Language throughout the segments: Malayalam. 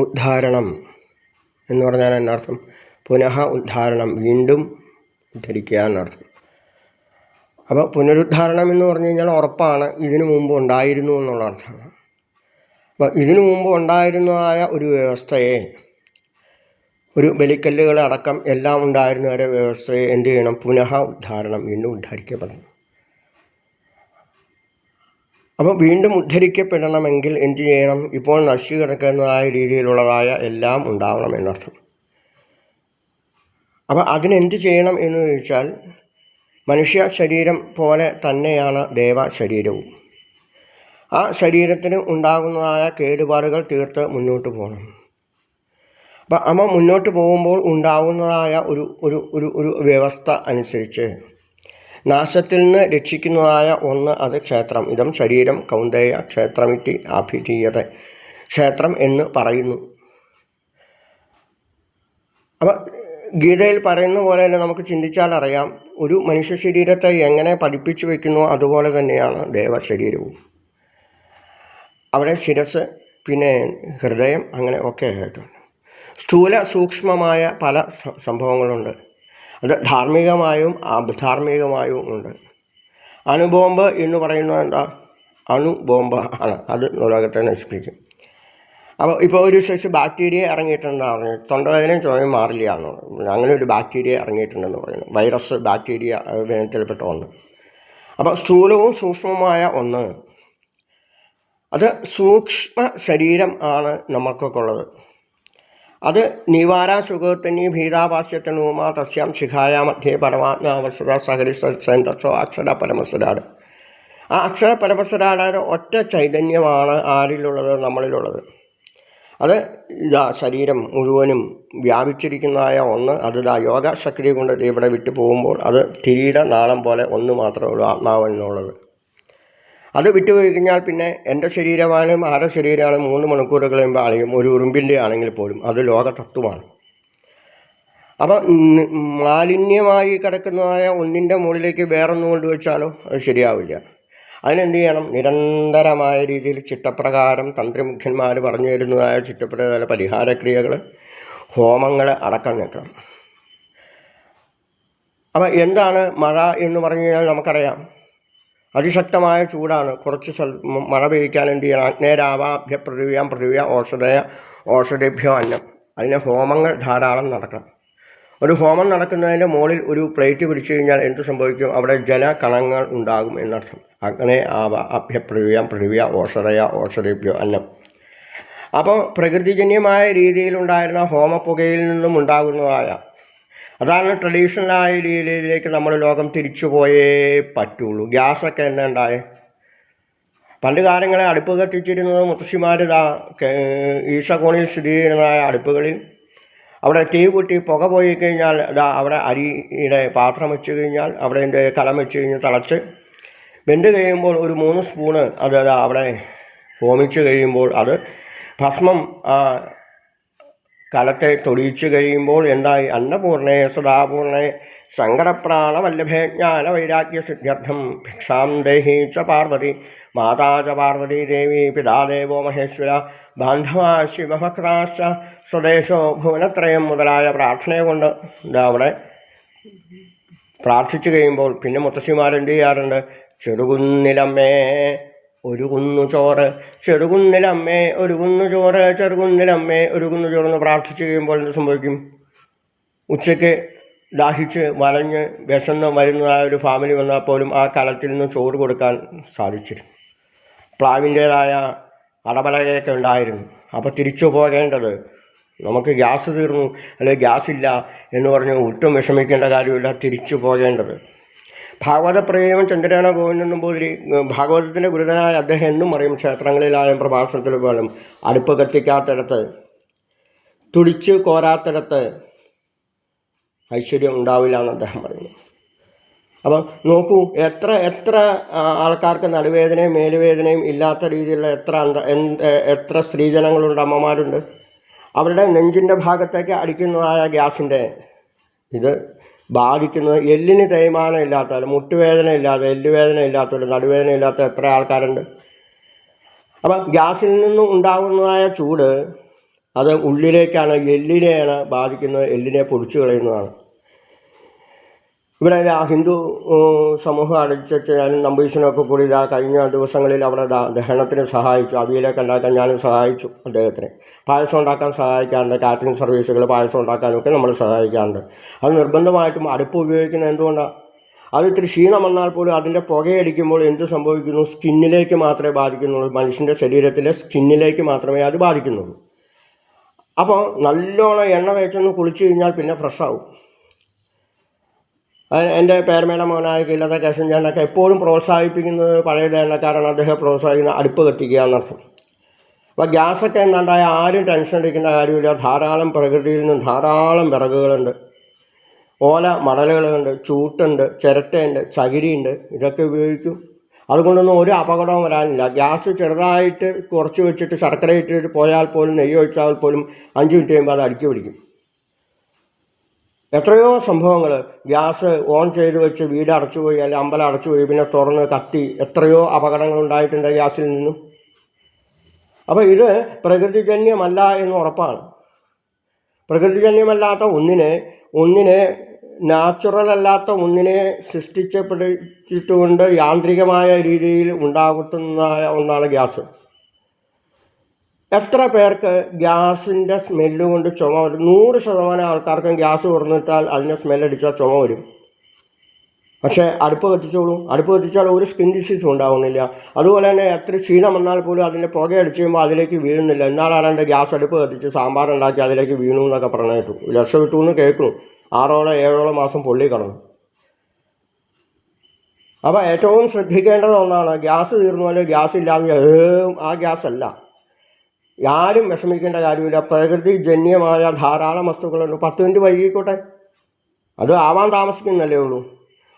ഉദ്ധാരണം എന്ന് പറഞ്ഞാൽ എന്നർത്ഥം? പുനഃ ഉദ്ധാരണം, വീണ്ടും ഉദ്ധരിക്കുക എന്നർത്ഥം. അപ്പോൾ പുനരുദ്ധാരണം എന്ന് പറഞ്ഞു കഴിഞ്ഞാൽ ഉറപ്പാണ് ഇതിനു മുമ്പ് ഉണ്ടായിരുന്നു എന്നുള്ള അർത്ഥമാണ്. അപ്പോൾ ഇതിനു മുമ്പ് ഉണ്ടായിരുന്നതായ ഒരു വ്യവസ്ഥയെ, ഒരു ബലിക്കല്ലുകളടക്കം എല്ലാം ഉണ്ടായിരുന്ന ഒരു വ്യവസ്ഥയെ എന്ത് ചെയ്യണം? പുനഃ ഉദ്ധാരണം, വീണ്ടും ഉദ്ധരിക്കപ്പെടണം. അപ്പോൾ വീണ്ടും ഉദ്ധരിക്കപ്പെടണമെങ്കിൽ എന്ത് ചെയ്യണം? ഇപ്പോൾ നശിച്ചു കിടക്കുന്നതായ രീതിയിലുള്ളതായ എല്ലാം ഉണ്ടാവണം എന്നർത്ഥം. അപ്പോൾ അതിനെന്ത് ചെയ്യണം എന്ന് ചോദിച്ചാൽ, മനുഷ്യ ശരീരം പോലെ തന്നെയാണ് ദേവ ശരീരവും. ആ ശരീരത്തിന് ഉണ്ടാകുന്നതായ കേടുപാടുകൾ തീർത്ത് മുന്നോട്ട് പോകണം. അപ്പം മുന്നോട്ട് പോകുമ്പോൾ ഉണ്ടാകുന്നതായ ഒരു ഒരു ഒരു ഒരു വ്യവസ്ഥ അനുസരിച്ച് നാശത്തിൽ നിന്ന് രക്ഷിക്കുന്നതായ ഒന്ന്, അത് ക്ഷേത്രം. ഇതം ശരീരം കൗന്ദേയ ക്ഷേത്രമിതി അഭിധീയത, ക്ഷേത്രം എന്ന് പറയുന്നു. അപ്പം ഗീതയിൽ പറയുന്ന പോലെ തന്നെ നമുക്ക് ചിന്തിച്ചാൽ അറിയാം, ഒരു മനുഷ്യ ശരീരത്തെ എങ്ങനെ പതിപ്പിച്ചു വയ്ക്കുന്നു അതുപോലെ തന്നെയാണ് ദേവശരീരവും. അവിടെ ശിരസ്, പിന്നെ ഹൃദയം, അങ്ങനെ ഒക്കെ ആയിട്ടുണ്ട്. സ്ഥൂല സൂക്ഷ്മമായ പല സംഭവങ്ങളുണ്ട്. അത് ധാർമ്മികമായും അധാർമികമായും ഉണ്ട്. അണുബോംബ് എന്ന് പറയുന്നത് എന്താ? അണുബോംബ് ആണ്. അത് ലോകത്തെ നശിപ്പിക്കും. അപ്പോൾ ഇപ്പോൾ ഒരു സൈസ് ബാക്ടീരിയ ഇറങ്ങിയിട്ടുണ്ടെന്ന് പറഞ്ഞു, തൊണ്ടവേദനയും ചുമയും മാറില്ല എന്ന് പറഞ്ഞു. അങ്ങനെ ഒരു ബാക്ടീരിയ ഇറങ്ങിയിട്ടുണ്ടെന്ന് പറയുന്നു. വൈറസ്, ബാക്ടീരിയ വേനത്തിൽപ്പെട്ട ഒന്ന്. അപ്പോൾ സ്ഥൂലവും സൂക്ഷ്മമായ ഒന്ന്, അത് സൂക്ഷ്മ ശരീരം ആണ് നമുക്കൊക്കെ ഉള്ളത്. അത് നിവാര സുഖത്തനി ഭീതാപാസ്യത്തനുമാ തസ്യാം ശിഖായ മധ്യേ പരമാത്മാവസത സഹരി സന്തോ അക്ഷര പരമസരാട്. ആ അക്ഷര പരമസരാട് ഒറ്റ ചൈതന്യമാണ് ആരിലുള്ളത്? നമ്മളിലുള്ളത്. അത് ശരീരം മുഴുവനും വ്യാപിച്ചിരിക്കുന്നതായ ഒന്ന്. അത് യോഗ ശക്തി കൊണ്ട് ഇവിടെ വിട്ടു പോകുമ്പോൾ അത് തിരിയുടെ നാളം പോലെ ഒന്ന് മാത്രമേ ഉള്ളൂ, ആത്മാവ് എന്നുള്ളത്. അത് വിട്ടുപോയി കഴിഞ്ഞാൽ പിന്നെ എൻ്റെ ശരീരമാണെങ്കിലും ആരുടെ ശരീരമാണെങ്കിലും 3 മണിക്കൂർ കഴിയുമ്പോൾ ആണെങ്കിലും ഒരു ഉറുമ്പിൻ്റെ ആണെങ്കിൽ പോലും അത് ലോകതത്വമാണ്. അപ്പം മാലിന്യമായി കിടക്കുന്നതായ ഒന്നിൻ്റെ മുകളിലേക്ക് വേറൊന്നും കൊണ്ടുവച്ചാലോ അത് ശരിയാവില്ല. അതിനെന്ത് ചെയ്യണം? നിരന്തരമായ രീതിയിൽ ചിട്ടപ്രകാരം തന്ത്രിമുഖ്യന്മാർ പറഞ്ഞു തരുന്നതായ ചിട്ടപ്രകാര പരിഹാരക്രിയകൾ, ഹോമങ്ങൾ അടക്കം നിൽക്കണം. അപ്പം എന്താണ് മഴ എന്ന് പറഞ്ഞു കഴിഞ്ഞാൽ നമുക്കറിയാം, അതിശക്തമായ ചൂടാണ്. കുറച്ച് മഴ പെയ്യിക്കാൻ എന്ത് ചെയ്യണം? അഗ്നേരാവാഭ്യ പൃഥിവ്യ ഓഷധേഭ്യോ അന്നം. അതിന് ഹോമങ്ങൾ ധാരാളം നടക്കണം. ഒരു ഹോമം നടക്കുന്നതിൻ്റെ മുകളിൽ ഒരു പ്ലേറ്റ് പിടിച്ചു കഴിഞ്ഞാൽ എന്ത് സംഭവിക്കും? അവിടെ ജലകണങ്ങൾ ഉണ്ടാകും എന്നർത്ഥം. അഗ്നേ ആവ അഭ്യ പൃഥിവ്യ ഓഷധേഭ്യോ അന്നം. അപ്പോൾ പ്രകൃതിജന്യമായ രീതിയിലുണ്ടായിരുന്ന ഹോമപ്പുകയിൽ നിന്നും ഉണ്ടാകുന്നതായ, അതാണ് ട്രഡീഷണലായ രീതിയിലേക്ക് നമ്മൾ ലോകം തിരിച്ചു പോയേ പറ്റുള്ളൂ. ഗ്യാസൊക്കെ എന്താ ഉണ്ടായേ? പണ്ട് കാലങ്ങളെ അടുപ്പ് കത്തിച്ചിരുന്നത് മുത്തശ്ശിമാർ ഈശകോണിൽ സ്ഥിതി ചെയ്യുന്നതായ അടുപ്പുകളിൽ അവിടെ തീ കൂട്ടി പുക പോയി കഴിഞ്ഞാൽ അവിടെ അരിയുടെ പാത്രം വെച്ച് കഴിഞ്ഞാൽ അവിടെ കലം വെച്ച് കഴിഞ്ഞാൽ തിളച്ച് വെന്ത് കഴിയുമ്പോൾ ഒരു 3 സ്പൂണ് അത് അവിടെ ഹോമിച്ച് കഴിയുമ്പോൾ അത് ഭസ്മം കലത്തെ തൊടിയിച്ച് കഴിയുമ്പോൾ എന്തായി? അന്നപൂർണേ സദാപൂർണേ ശങ്കരപ്രാണ വല്ലഭേ ജ്ഞാന വൈരാഗ്യ സിദ്ധ്യർത്ഥം ഭിക്ഷാം ദേഹി ച പാർവതി മാതാ ച പാർവതി ദേവി പിതാ ദേവോ മഹേശ്വര ബാന്ധവാ ശിവഭക്താശ്ച സ്വദേശോ ഭുവനത്രയം മുതലായ പ്രാർത്ഥനയെ കൊണ്ട് അവിടെ പ്രാർത്ഥിച്ചു കഴിയുമ്പോൾ പിന്നെ മുത്തശ്ശിമാരെന്ത് ചെയ്യാറുണ്ട്? ചെറുകുന്നിലമ്മേ ഒരു കുന്നു ചോറ്, ചെറുകുന്നിലമ്മേ ഒരു കുന്നു ചോറ്, ചെറുകുന്നിലമ്മേ ഒരു കുന്നു ചോറെന്ന് പ്രാർത്ഥിച്ചു കഴിയുമ്പോൾ എന്ത് സംഭവിക്കും? ഉച്ചയ്ക്ക് ദാഹിച്ച് വലഞ്ഞ് വിശന്ന് വരുന്നതായ ഒരു ഫാമിലി വന്നാൽ പോലും ആ കലത്തിൽ നിന്ന് ചോറ് കൊടുക്കാൻ സാധിച്ചിരുന്നു. പ്ലാവിൻ്റേതായ അടപലകയൊക്കെ ഉണ്ടായിരുന്നു. അപ്പോൾ തിരിച്ചു പോകേണ്ടത്, നമുക്ക് ഗ്യാസ് തീർന്നു അല്ലെങ്കിൽ ഗ്യാസ് ഇല്ല എന്ന് പറഞ്ഞ് ഒട്ടും വിഷമിക്കേണ്ട കാര്യമില്ല, തിരിച്ചു പോകേണ്ടത്. ഭാഗവത പ്രേമം ചന്ദ്രന ഗോവിന്ദൻ പോതിരി ഭാഗവതത്തിൻ്റെ ഗുരുതനായ അദ്ദേഹം എന്നും പറയും, ക്ഷേത്രങ്ങളിലായും പ്രഭാഷണത്തിൽ പോലും അടുപ്പ് കത്തിക്കാത്തിടത്ത്, തുടിച്ച് കോരാത്തിടത്ത് ഐശ്വര്യം ഉണ്ടാവില്ല എന്ന് അദ്ദേഹം പറയുന്നു. അപ്പം നോക്കൂ, എത്ര ആൾക്കാർക്ക് നടുവേദനയും മേലുവേദനയും ഇല്ലാത്ത രീതിയിലുള്ള എത്ര സ്ത്രീജനങ്ങളുണ്ട്, അമ്മമാരുണ്ട്. അവരുടെ നെഞ്ചിൻ്റെ ഭാഗത്തേക്ക് അടിക്കുന്നതായ ഗ്യാസിൻ്റെ ഇത് ബാധിക്കുന്നത് എല്ലിന് തേയ്മാനം ഇല്ലാത്തവർ, മുട്ടുവേദന ഇല്ലാത്ത, എല്ലുവേദന ഇല്ലാത്തവർ, നടുവേദന ഇല്ലാത്ത എത്ര ആൾക്കാരുണ്ട്. അപ്പം ഗ്യാസിൽ നിന്നും ഉണ്ടാകുന്നതായ ചൂട് അത് ഉള്ളിലേക്കാണ്, എല്ലിനെയാണ് ബാധിക്കുന്നത്, എല്ലിനെ പൊടിച്ചു കളയുന്നതാണ്. ഇവിടെ ഹിന്ദു സമൂഹം അടിച്ചു ഞാനും നമ്പീശനൊക്കെ കൂടി കഴിഞ്ഞ ദിവസങ്ങളിൽ അവിടെ ദഹനത്തിന് സഹായിച്ചു. അവിയലൊക്കെ ഉണ്ടാക്കാൻ ഞാനും സഹായിച്ചു അദ്ദേഹത്തിന്. പായസം ഉണ്ടാക്കാൻ സഹായിക്കാറുണ്ട്. കാറ്ററിംഗ് സർവീസുകൾ പായസം ഉണ്ടാക്കാനൊക്കെ നമ്മൾ സഹായിക്കാറുണ്ട്. അത് നിർബന്ധമായിട്ടും അടുപ്പ് ഉപയോഗിക്കുന്നത് എന്തുകൊണ്ടാണ്? അത് ഇത്തിരി ക്ഷീണം വന്നാൽ പോലും അതിൻ്റെ പുകയടിക്കുമ്പോൾ എന്ത് സംഭവിക്കുന്നു? സ്കിന്നിലേക്ക് മാത്രമേ ബാധിക്കുന്നുള്ളൂ. മനുഷ്യൻ്റെ ശരീരത്തിലെ സ്കിന്നിലേക്ക് മാത്രമേ അത് ബാധിക്കുന്നുള്ളൂ. അപ്പോൾ നല്ലോണം എണ്ണ തേച്ചൊന്ന് കുളിച്ചു കഴിഞ്ഞാൽ പിന്നെ ഫ്രഷാവും. എൻ്റെ പേരമേടെ മോനായ കില്ലത്തെ കേശഞ്ചാണ്ടൊക്കെ എപ്പോഴും പ്രോത്സാഹിപ്പിക്കുന്നത് പഴയ എണ്ണക്കാരാണ്. അദ്ദേഹം പ്രോത്സാഹിക്കുന്ന അടുപ്പ് കത്തിക്കുക എന്നർത്ഥം. അപ്പോൾ ഗ്യാസൊക്കെ എന്താണ്ടായ ആരും ടെൻഷൻ അടിക്കേണ്ട കാര്യമില്ല. ധാരാളം പ്രകൃതിയിൽ നിന്നും ധാരാളം വിറകുകളുണ്ട്, ഓല മടലുകളുണ്ട്, ചൂട്ടുണ്ട്, ചിരട്ടയുണ്ട്, ചകിരിയുണ്ട്. ഇതൊക്കെ ഉപയോഗിക്കും. അതുകൊണ്ടൊന്നും ഒരു അപകടവും വരാനില്ല. ഗ്യാസ് ചെറുതായിട്ട് കുറച്ച് വെച്ചിട്ട് ശർക്കര ഇട്ടിട്ട് പോയാൽ പോലും, നെയ്യ് ഒഴിച്ചാൽ പോലും 5 മിനിറ്റ് കഴിയുമ്പോൾ അത് അടുക്കി പിടിക്കും. എത്രയോ സംഭവങ്ങൾ ഗ്യാസ് ഓൺ ചെയ്ത് വെച്ച് വീട് അടച്ചുപോയി, അല്ലെങ്കിൽ അമ്പലം അടച്ചുപോയി, പിന്നെ തുറന്ന് കത്തി എത്രയോ അപകടങ്ങൾ ഉണ്ടായിട്ടുണ്ട് ഗ്യാസിൽ നിന്നും. അപ്പോൾ ഇത് പ്രകൃതിജന്യമല്ല എന്ന് ഉറപ്പാണ്. പ്രകൃതിജന്യമല്ലാത്ത ഒന്നിനെ നാച്ചുറൽ അല്ലാത്ത ഒന്നിനെ സൃഷ്ടിച്ചപ്പെടുത്തിയിട്ടുകൊണ്ട് യാന്ത്രികമായ രീതിയിൽ ഉണ്ടാകുന്നതായ ഒന്നാണ് ഗ്യാസ്. എത്ര പേർക്ക് ഗ്യാസിൻ്റെ സ്മെല്ല് കൊണ്ട് ചുമ വരും? 100% ആൾക്കാർക്കും ഗ്യാസ് തുറന്നിട്ടാൽ അതിൻ്റെ സ്മെല്ലടിച്ചാൽ ചുമ വരും. പക്ഷേ അടുപ്പ് കത്തിച്ചോളൂ. അടുപ്പ് കത്തിച്ചാൽ ഒരു സ്കിൻ ഡിസീസും ഉണ്ടാകുന്നില്ല. അതുപോലെ തന്നെ എത്ര ക്ഷീണം വന്നാൽ പോലും അതിൻ്റെ പുക അടിച്ച് കഴിയുമ്പോൾ അതിലേക്ക് വീഴുന്നില്ല. എന്നാലാണ്ട് ഗ്യാസ് അടുപ്പ് കത്തിച്ച് സാമ്പാർ ഉണ്ടാക്കി അതിലേക്ക് വീണു എന്നൊക്കെ പറഞ്ഞു കേട്ടു. രക്ഷപ്പെട്ടു എന്ന് കേൾക്കുന്നു. 6-7 മാസം പൊള്ളി കിടന്നു. അപ്പോൾ ഏറ്റവും ശ്രദ്ധിക്കേണ്ടത് ഒന്നാണ്, ഗ്യാസ് തീർന്നു പോലെ ഗ്യാസ് ഇല്ലാതെ ആ ഗ്യാസ് അല്ല. ആരും വിഷമിക്കേണ്ട കാര്യമില്ല. പ്രകൃതി ജന്യമായ ധാരാളം വസ്തുക്കളുണ്ട്. 10 മിനിറ്റ് വൈകിക്കോട്ടെ, അത് ആവാൻ താമസിക്കുന്നല്ലേ ഉള്ളൂ.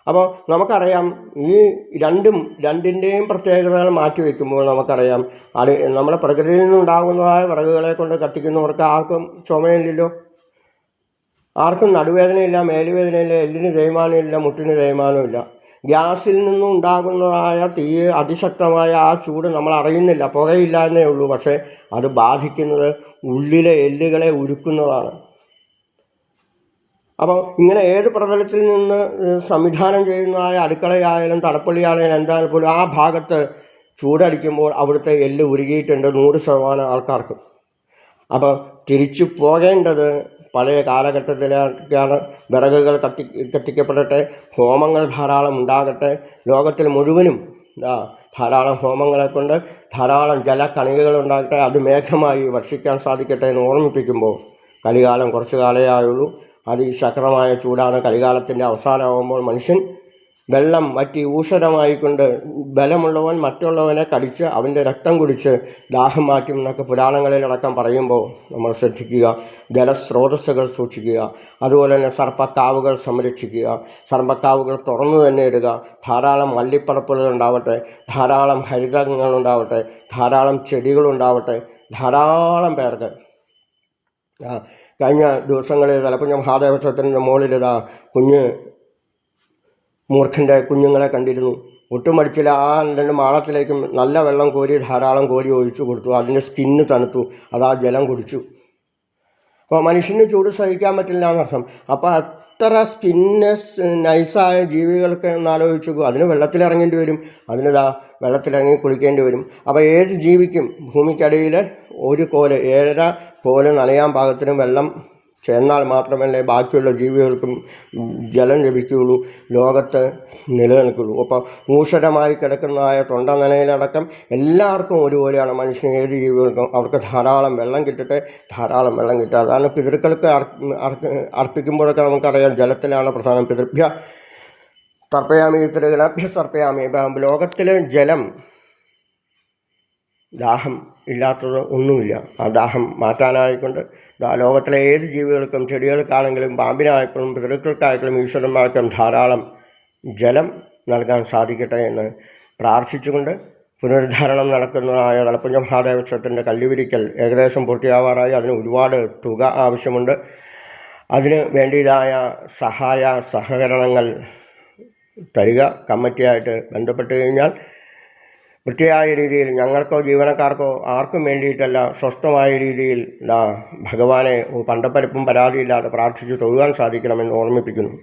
അപ്പോൾ നമുക്കറിയാം, ഈ രണ്ടിൻ്റെയും പ്രത്യേകതകൾ മാറ്റിവെക്കുമ്പോൾ നമുക്കറിയാം, നമ്മുടെ പ്രകൃതിയിൽ നിന്നുണ്ടാകുന്നതായ വിറകുകളെ കൊണ്ട് കത്തിക്കുന്നവർക്ക് ആർക്കും ചുമയില്ലല്ലോ, ആർക്കും നടുവേദനയില്ല, മേലുവേദനയില്ല, എല്ലിന് തേയ്മാനമില്ല, മുട്ടിന് തേയ്മാനമില്ല. ഗ്യാസിൽ നിന്നുണ്ടാകുന്നതായ തീ, അതിശക്തമായ ആ ചൂട് നമ്മൾ അറിയുന്നില്ല, പുകയില്ല എന്നേ ഉള്ളൂ. പക്ഷേ അത് ബാധിക്കുന്നത് ഉള്ളിലെ എല്ലുകളെ ഉരുക്കുന്നതാണ്. അപ്പോൾ ഇങ്ങനെ ഏത് പ്രതലത്തിൽ നിന്ന് സംവിധാനം ചെയ്യുന്നതായ അടുക്കളയായാലും തടപ്പള്ളിയായാലും എന്തായാലും പോലും ആ ഭാഗത്ത് ചൂടടിക്കുമ്പോൾ അവിടുത്തെ എല്ല് ഉരുകിയിട്ടുണ്ട് 100% ആൾക്കാർക്ക്. അപ്പോൾ തിരിച്ചു പോകേണ്ടത് പഴയ കാലഘട്ടത്തിലാണ്. വിറകുകൾ കത്തിക്കപ്പെടട്ടെ, ഹോമങ്ങൾ ധാരാളം ഉണ്ടാകട്ടെ, ലോകത്തിൽ മുഴുവനും ധാരാളം ഹോമങ്ങളെ കൊണ്ട് ധാരാളം ജലക്കണികകൾ ഉണ്ടാകട്ടെ, അത് മേഘമായി വർഷിക്കാൻ സാധിക്കട്ടെ എന്ന് ഓർമ്മിപ്പിക്കുമ്പോൾ, കലികാലം കുറച്ചു കാലമേ ആയുള്ളൂ. അതിശക്തമായ ചൂടാണ്. കലികാലത്തിൻ്റെ അവസാനമാകുമ്പോൾ മനുഷ്യൻ വെള്ളം വറ്റി ഊഷരമായിക്കൊണ്ട് ബലമുള്ളവൻ മറ്റുള്ളവനെ കടിച്ച് അവൻ്റെ രക്തം കുടിച്ച് ദാഹം മാറ്റും എന്നൊക്കെ പുരാണങ്ങളിലടക്കം പറയുമ്പോൾ നമ്മൾ ശ്രദ്ധിക്കുക. ജലസ്രോതസ്സുകൾ സൂക്ഷിക്കുക. അതുപോലെ തന്നെ സർപ്പക്കാവുകൾ സംരക്ഷിക്കുക. സർപ്പക്കാവുകൾ തുറന്നു തന്നെ ഇടുക. ധാരാളം മല്ലിപ്പടപ്പുകൾ ഉണ്ടാവട്ടെ, ധാരാളം ഹരിതങ്ങളുണ്ടാവട്ടെ, ധാരാളം ചെടികളുണ്ടാവട്ടെ. ധാരാളം പേർക്ക് കഴിഞ്ഞ ദിവസങ്ങളിൽ തലപ്പുഴ മഹാദേവക്ഷേത്രത്തിൻ്റെ മുകളിലിതാ മൂർഖൻ്റെ കുഞ്ഞുങ്ങളെ കണ്ടിരുന്നു. ഒട്ടും മടിച്ചില്ല. ആ 2 മാളത്തിലേക്കും നല്ല വെള്ളം കോരി ധാരാളം കോരി ഒഴിച്ചു കൊടുത്തു. അതിൻ്റെ സ്കിന്ന് തണുത്തു. അത് ആ ജലം കുടിച്ചു. അപ്പോൾ മനുഷ്യന് ചൂട് സഹിക്കാൻ പറ്റില്ല എന്നർത്ഥം. അപ്പോൾ അത്ര സ്കിന്ന് നൈസായ ജീവികൾക്ക് ഒന്നാലോചിച്ചു, അതിന് വെള്ളത്തിലിറങ്ങേണ്ടി വരും, വെള്ളത്തിലിറങ്ങി കുളിക്കേണ്ടി വരും. അപ്പോൾ ഏത് ജീവിക്കും ഭൂമിക്കടിയിൽ 7.5 കോല് നനയാൻ പാകത്തിന് വെള്ളം ചെന്നാൽ മാത്രമല്ലേ ബാക്കിയുള്ള ജീവികൾക്കും ജലം ലഭിക്കുകയുള്ളൂ, ലോകത്ത് നിലനിൽക്കുകയുള്ളൂ. അപ്പോൾ ഊഷരമായി കിടക്കുന്നതായ തൊണ്ട നനയിലടക്കം എല്ലാവർക്കും ഒരുപോലെയാണ്. മനുഷ്യന് ഏത് ജീവികൾക്കും അവർക്ക് ധാരാളം വെള്ളം കിട്ടട്ടെ, ധാരാളം വെള്ളം കിട്ടുക. അതാണ് പിതൃക്കൾക്ക് അർപ്പിക്കുമ്പോഴൊക്കെ നമുക്കറിയാം, ജലത്തിലാണ് പ്രധാനം. പിതൃഭ്യ തർപ്പയാമി പിതൃഗണഭ്യ സർപ്പയാമി. ലോകത്തിൽ ജലം, ദാഹം ഇല്ലാത്തത് ഒന്നുമില്ല. ആ ദാഹം മാറ്റാനായിക്കൊണ്ട് ലോകത്തിലെ ഏത് ജീവികൾക്കും, ചെടികൾക്കാണെങ്കിലും, പാമ്പിനായപ്പോഴും പിതൃക്കൾക്കായാലും ഈശ്വരന്മാർക്കും ധാരാളം ജലം നൽകാൻ സാധിക്കട്ടെ എന്ന് പ്രാർത്ഥിച്ചുകൊണ്ട് പുനരുദ്ധാരണം നടക്കുന്നതായ തലപ്പുഴ മഹാദേവക്ഷേത്രത്തിൻ്റെ കല്ലുവിരിക്കൽ ഏകദേശം പൂർത്തിയാവാറായി. അതിന് ഒരുപാട് തുക ആവശ്യമുണ്ട്. അതിന് വേണ്ടിയതായ സഹകരണങ്ങൾ തരിക. കമ്മിറ്റിയായിട്ട് ബന്ധപ്പെട്ട് കഴിഞ്ഞാൽ വൃത്തിയായ രീതിയിൽ ഞങ്ങൾക്കോ ജീവനക്കാർക്കോ ആർക്കും വേണ്ടിയിട്ടല്ല, സ്വസ്ഥമായ രീതിയിൽ ഭഗവാനെ പണ്ടപ്പരപ്പും പരാതിയില്ലാതെ പ്രാർത്ഥിച്ച് തൊഴുവാൻ സാധിക്കണമെന്ന് ഓർമ്മിപ്പിക്കുന്നു.